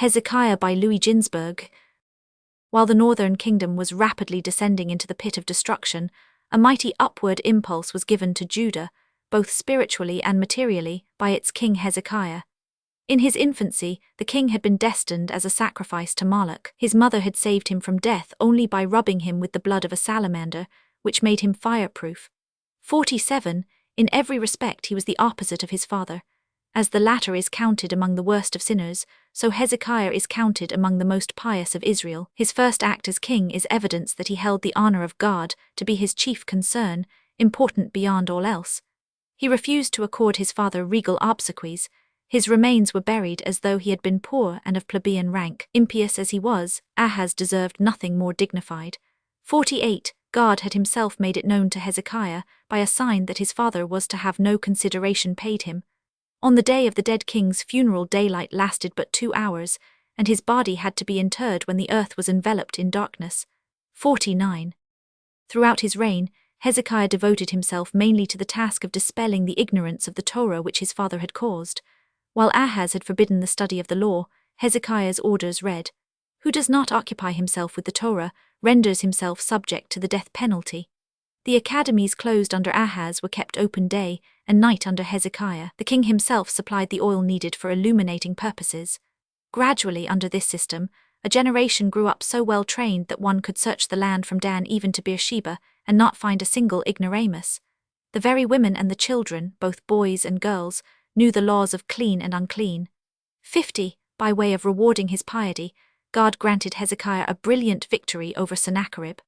Hezekiah by Ginzberg. While the northern kingdom was rapidly descending into the pit of destruction, a mighty upward impulse was given to Judah, both spiritually and materially, by its king Hezekiah. In his infancy, the king had been destined as a sacrifice to Moloch. His mother had saved him from death only by rubbing him with the blood of a salamander, which made him fireproof. 47. In every respect he was the opposite of his father. As the latter is counted among the worst of sinners, so Hezekiah is counted among the most pious of Israel. His first act as king is evidence that he held the honor of God to be his chief concern, important beyond all else. He refused to accord his father regal obsequies. His remains were buried as though he had been poor and of plebeian rank. Impious as he was, Ahaz deserved nothing more dignified. 48. God had himself made it known to Hezekiah by a sign that his father was to have no consideration paid him. On the day of the dead king's funeral, daylight lasted but 2 hours, and his body had to be interred when the earth was enveloped in darkness. 49. Throughout his reign, Hezekiah devoted himself mainly to the task of dispelling the ignorance of the Torah which his father had caused. While Ahaz had forbidden the study of the law, Hezekiah's orders read, "Who does not occupy himself with the Torah renders himself subject to the death penalty." The academies closed under Ahaz were kept open day and night under Hezekiah. The king himself supplied the oil needed for illuminating purposes. Gradually, under this system, a generation grew up so well trained that one could search the land from Dan even to Beersheba and not find a single ignoramus. The very women and the children, both boys and girls, knew the laws of clean and unclean. 50. By way of rewarding his piety, God granted Hezekiah a brilliant victory over Sennacherib.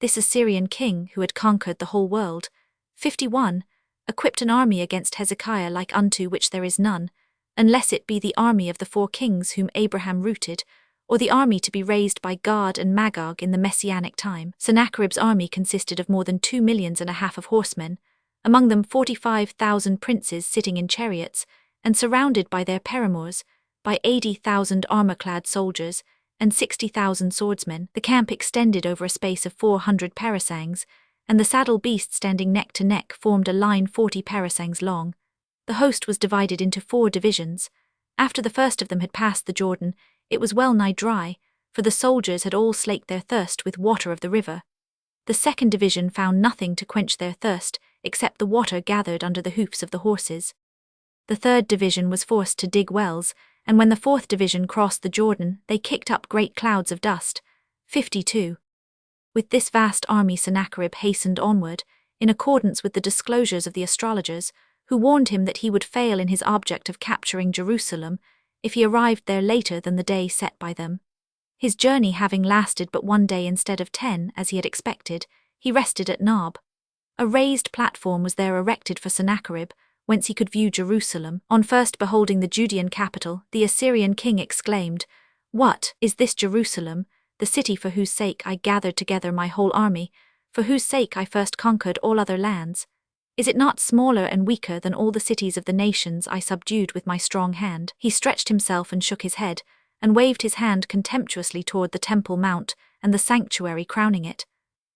This Assyrian king, who had conquered the whole world, 51, equipped an army against Hezekiah like unto which there is none, unless it be the army of the 4 kings whom Abraham routed, or the army to be raised by Gog and Magog in the Messianic time. Sennacherib's army consisted of more than 2.5 millions of horsemen, among them 45,000 princes sitting in chariots, and surrounded by their paramours, by 80,000 armor-clad soldiers, and 60,000 swordsmen. The camp extended over a space of 400 parasangs, and the saddle beasts standing neck to neck formed a line 40 parasangs long. The host was divided into 4 divisions. After the first of them had passed the Jordan, it was well nigh dry, for the soldiers had all slaked their thirst with water of the river. The second division found nothing to quench their thirst, except the water gathered under the hoofs of the horses. The third division was forced to dig wells, and when the 4th division crossed the Jordan, they kicked up great clouds of dust. 52. With this vast army Sennacherib hastened onward, in accordance with the disclosures of the astrologers, who warned him that he would fail in his object of capturing Jerusalem if he arrived there later than the day set by them. His journey having lasted but 1 day instead of 10, as he had expected, he rested at Nob. A raised platform was there erected for Sennacherib, whence he could view Jerusalem. On first beholding the Judean capital, the Assyrian king exclaimed, "What, is this Jerusalem, the city for whose sake I gathered together my whole army, for whose sake I first conquered all other lands? Is it not smaller and weaker than all the cities of the nations I subdued with my strong hand?" He stretched himself and shook his head, and waved his hand contemptuously toward the Temple Mount and the sanctuary crowning it.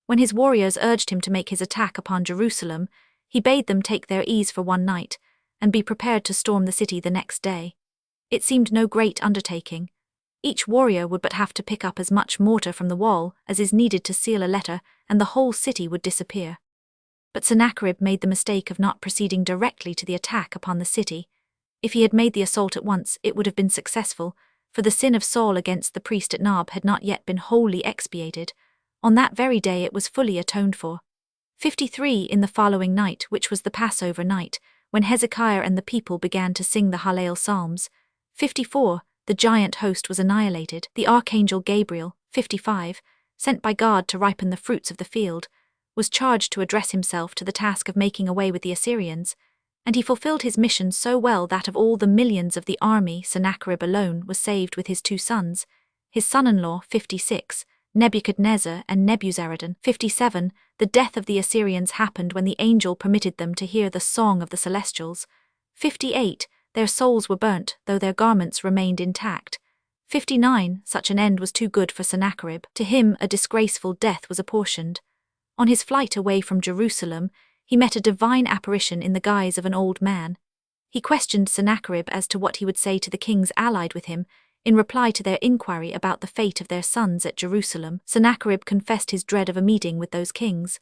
When his warriors urged him to make his attack upon Jerusalem, he bade them take their ease for 1 night, and be prepared to storm the city the next day. It seemed no great undertaking. Each warrior would but have to pick up as much mortar from the wall as is needed to seal a letter, and the whole city would disappear. But Sennacherib made the mistake of not proceeding directly to the attack upon the city. If he had made the assault at once, it would have been successful, for the sin of Saul against the priest at Nob had not yet been wholly expiated. On that very day it was fully atoned for. 53. In the following night, which was the Passover night, when Hezekiah and the people began to sing the Hallel Psalms. 54. The giant host was annihilated. The archangel Gabriel, 55, sent by God to ripen the fruits of the field, was charged to address himself to the task of making away with the Assyrians, and he fulfilled his mission so well that of all the millions of the army Sennacherib alone was saved with his 2 sons, his son-in-law, 56, Nebuchadnezzar and Nebuzaradan. 57. The death of the Assyrians happened when the angel permitted them to hear the song of the celestials. 58. Their souls were burnt, though their garments remained intact. 59. Such an end was too good for Sennacherib. To him a disgraceful death was apportioned. On his flight away from Jerusalem, he met a divine apparition in the guise of an old man. He questioned Sennacherib as to what he would say to the kings allied with him In reply to their inquiry about the fate of their sons at Jerusalem, Sennacherib confessed his dread of a meeting with those kings.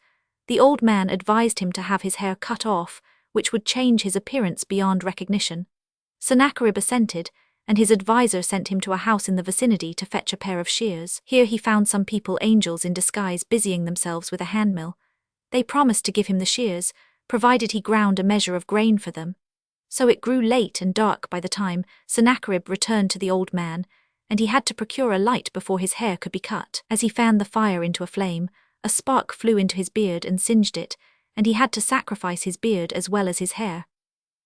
The old man advised him to have his hair cut off, which would change his appearance beyond recognition. Sennacherib assented, and his advisor sent him to a house in the vicinity to fetch a pair of shears. Here he found some people, angels in disguise, busying themselves with a handmill. They promised to give him the shears, provided he ground a measure of grain for them. So it grew late and dark by the time Sennacherib returned to the old man, and he had to procure a light before his hair could be cut. As he fanned the fire into a flame, a spark flew into his beard and singed it, and he had to sacrifice his beard as well as his hair.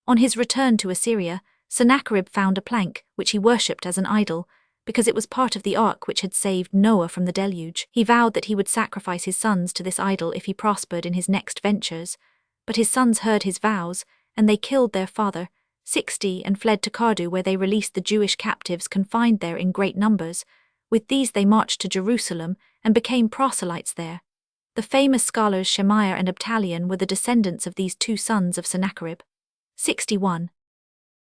On his return to Assyria, Sennacherib found a plank, which he worshipped as an idol, because it was part of the ark which had saved Noah from the deluge. He vowed that he would sacrifice his sons to this idol if he prospered in his next ventures. But his sons heard his vows, and they killed their father, 60, and fled to Cardu, where they released the Jewish captives confined there in great numbers. With these they marched to Jerusalem and became proselytes there. The famous scholars Shemaiah and Abtalion were the descendants of these two sons of Sennacherib. 61.